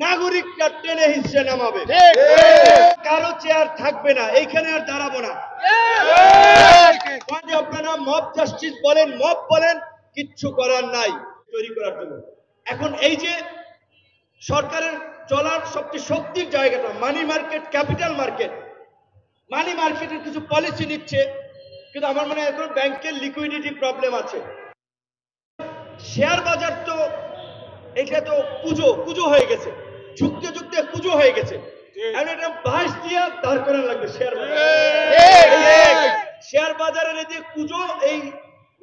নাগরিকরা টেনে হিসে নামাবে। কারো চেয়ার থাকবে না, এইখানে আর দাঁড়াবো না। আপনারা মব জাস্টিস বলেন, মব বলেন, কিচ্ছু করার নাই তৈরি করার জন্য। এখন এই যে সরকারের চলার সবচেয়ে শক্তির জায়গাটা মানি মার্কেট, ক্যাপিটাল মার্কেট, মানি মার্কেটের কিছু পলিসি নিচ্ছে, কিন্তু আমার মনে হয় এখন ব্যাংকের লিকুইডিটি প্রবলেম আছে। শেয়ার বাজার তো এটা তো পুজো হয়ে গেছে, ঝুঁকতে ঝুঁকতে পুজো হয়ে গেছে। এটা বাঁশ দিয়ে দাঁড় করানো লাগবে শেয়ার বাজার। শেয়ার বাজারের এই যে পুজো, এই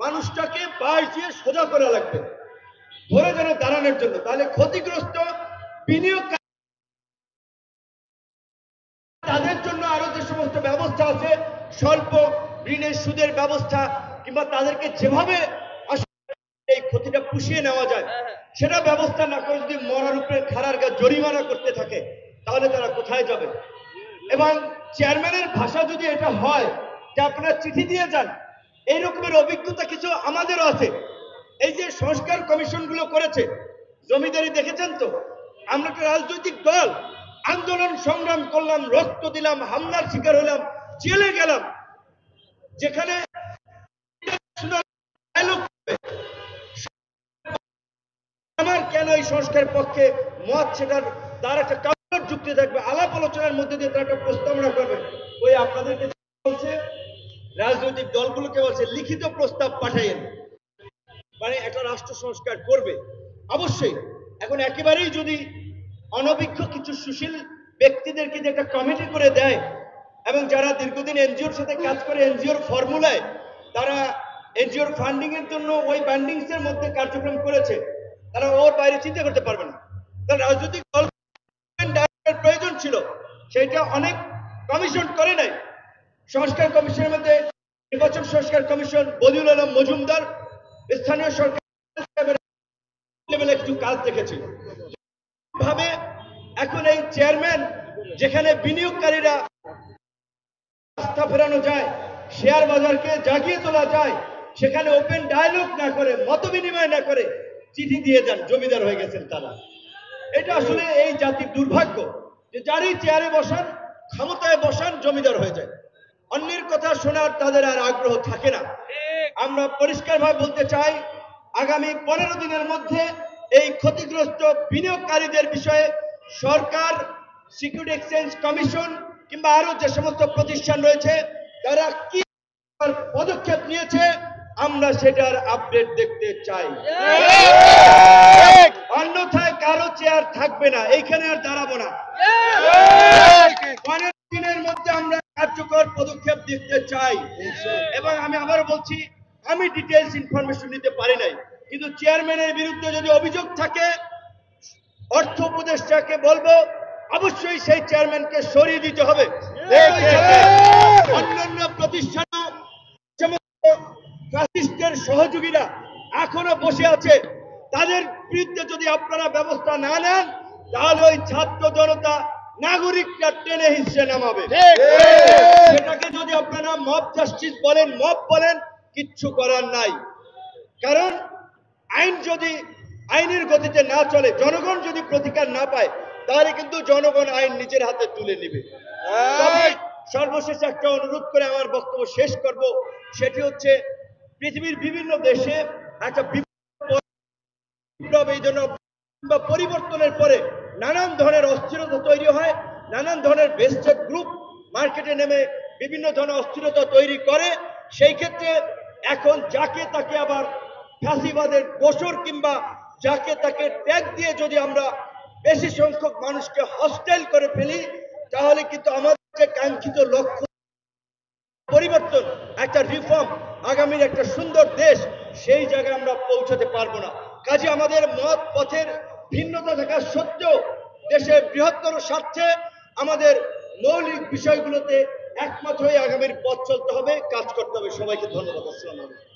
মানুষটাকে বাঁশ দিয়ে সোজা করা লাগবে ধরে যেন দাঁড়ানোর জন্য। তাহলে ক্ষতিগ্রস্ত বিনিয়োগ তাদের জন্য আরো যে সমস্ত ব্যবস্থা আছে, স্বল্প ঋণের সুদের ব্যবস্থা, কিংবা তাদেরকে যেভাবে এই ক্ষতিটা পুষিয়ে নেওয়া যায় সেটা ব্যবস্থা না করে যদি মরার উপরে খাড়ার গা জরিমানা করতে থাকে, তাহলে তারা কোথায় যাবে? এবং চেয়ারম্যানের ভাষা যদি এটা হয় যে আপনারা চিঠি দিয়ে যান, এই রকমের অভিজ্ঞতা কিছু আমাদেরও আছে। এই যে সংস্কার কমিশন গুলো করেছে, জমিদারি দেখেছেন তো, আমরা একটা রাজনৈতিক দল, আন্দোলন সংগ্রাম করলাম, রক্ত দিলাম, হামলার শিকার হলাম, জেলে গেলাম, যেখানে আমার কেন এই সংস্কার পক্ষে মত, সেটার তার একটা কাউন্টার যুক্তি থাকবে, আলাপ আলোচনার মধ্যে দিয়ে তার একটা প্রস্তাবনা করবে। ওই আপনাদেরকে বলছে, রাজনৈতিক দলগুলোকে বলছে লিখিত প্রস্তাব পাঠাইয়েন, মানে একটা রাষ্ট্র সংস্কার করবে অবশ্যই। এখন একেবারেই যদি অনভিজ্ঞ কিছু সুশীল ব্যক্তিদেরকে যে একটা কমিটি করে দেয়, এবং যারা দীর্ঘদিন এনজিওর সাথে কাজ করে, এনজিওর ফর্মুলায় তারা এনজিওর ফান্ডিং এর জন্য ওই ব্যান্ডিংস এর মধ্যে কার্যক্রম করেছে, তারা ওর বাইরে চিন্তা করতে পারবে না। কারণ রাজনৈতিক দল প্রয়োজন ছিল, সেটা অনেক কমিশন করে নাই। সংস্কার কমিশনের মধ্যে নির্বাচন সংস্কার কমিশন, বদিউল আলম মজুমদার স্থানীয় সরকার লেভেলে কিছু কাজ দেখেছি ভাবে। এখন এই চেয়ারম্যান, যেখানে বিনিয়োগকারীরা আস্থা ফেরানো যায়, শেয়ার বাজারকে জাগিয়ে তোলা যায়, সেখানে ওপেন ডায়ালগ না করে, মত বিনিময় না করে চিঠি দিয়ে যান, জমিদার হয়ে গেছেন তারা। এটা আসলে এই জাতির দুর্ভাগ্য যে যারই চেয়ারে বসান, ক্ষমতায় বসান, জমিদার হয়ে যায়। অন্যের কথা শোনার তাদের আর আগ্রহ থাকে না। আমরা পরিষ্কারভাবে বলতে চাই, আগামী 15 দিনের মধ্যে এই ক্ষতিগ্রস্ত বিনিয়োগকারীদের বিষয়ে সরকার, সিকিউরিটি এক্সচেঞ্জ কমিশন কিংবা আরো যে সমস্ত প্রতিষ্ঠান রয়েছে, তারা কি পদক্ষেপ নিয়েছে আমরা সেটার আপডেট দেখতে চাই। অন্যথায় কারো চেয়ার থাকবে না, এইখানে আর দাঁড়াবো না। 15 দিনের মধ্যে আমরা কার্যকর পদক্ষেপ দেখতে চাই। এবং আমি আবার বলছি, আমি ডিটেইলস ইনফরমেশন নিতে পারি নাই, কিন্তু চেয়ারম্যানের বিরুদ্ধে যদি অভিযোগ থাকে, অর্থ উপদেষ্টাকে বলবো অবশ্যই সেই চেয়ারম্যানকে সরিয়ে দিতে হবে। অন্যান্য প্রতিষ্ঠান, ফ্যাসিস্টের সহযোগীরা এখনো বসে আছে, তাদের বিরুদ্ধে যদি আপনারা ব্যবস্থা না নেন, তাহলে ওই ছাত্র জনতা, নাগরিকরা টেনে হিসে নামাবে। সেটাকে যদি আপনারা মব জাস্টিস বলেন, মব বলেন, কিচ্ছু করার নাই। কারণ আইন যদি আইনের গতিতে না চলে, জনগণ যদি প্রতিকার না পায়, তাহলে কিন্তু জনগণ আইন নিজের হাতে তুলে নেবে। সর্বশেষ একটা অনুরোধ করে আমার বক্তব্য শেষ করব, সেটি হচ্ছে পৃথিবীর বিভিন্ন দেশে একটা বিপ্লব, এই জন্য পরিবর্তনের পরে নানান ধরনের অস্থিরতা তৈরি হয়, নানান ধরনের বেস্টেড গ্রুপ মার্কেটে নেমে বিভিন্ন ধরনের অস্থিরতা তৈরি করে। সেই ক্ষেত্রে এখন যাকে তাকে আবার ফ্যাসিবাদের দোসর কিংবা যাকে তাকে ট্যাগ দিয়ে যদি আমরা বেশি সংখ্যক মানুষকে হস্টাইল করে ফেলি, তাহলে কিন্তু আমাদের যে কাঙ্ক্ষিত লক্ষ্য পরিবর্তন, একটা রিফর্ম, আগামীর একটা সুন্দর দেশ, সেই জায়গায় আমরা পৌঁছাতে পারবো না। কাজে আমাদের মত পথের ভিন্নতা থাকা সত্ত্বেও দেশের বৃহত্তর স্বার্থে আমাদের মৌলিক বিষয়গুলোতে একমত হয়ে আগামীর পথ চলতে হবে, কাজ করতে হবে। সবাইকে ধন্যবাদ। আসসালামু আলাইকুম।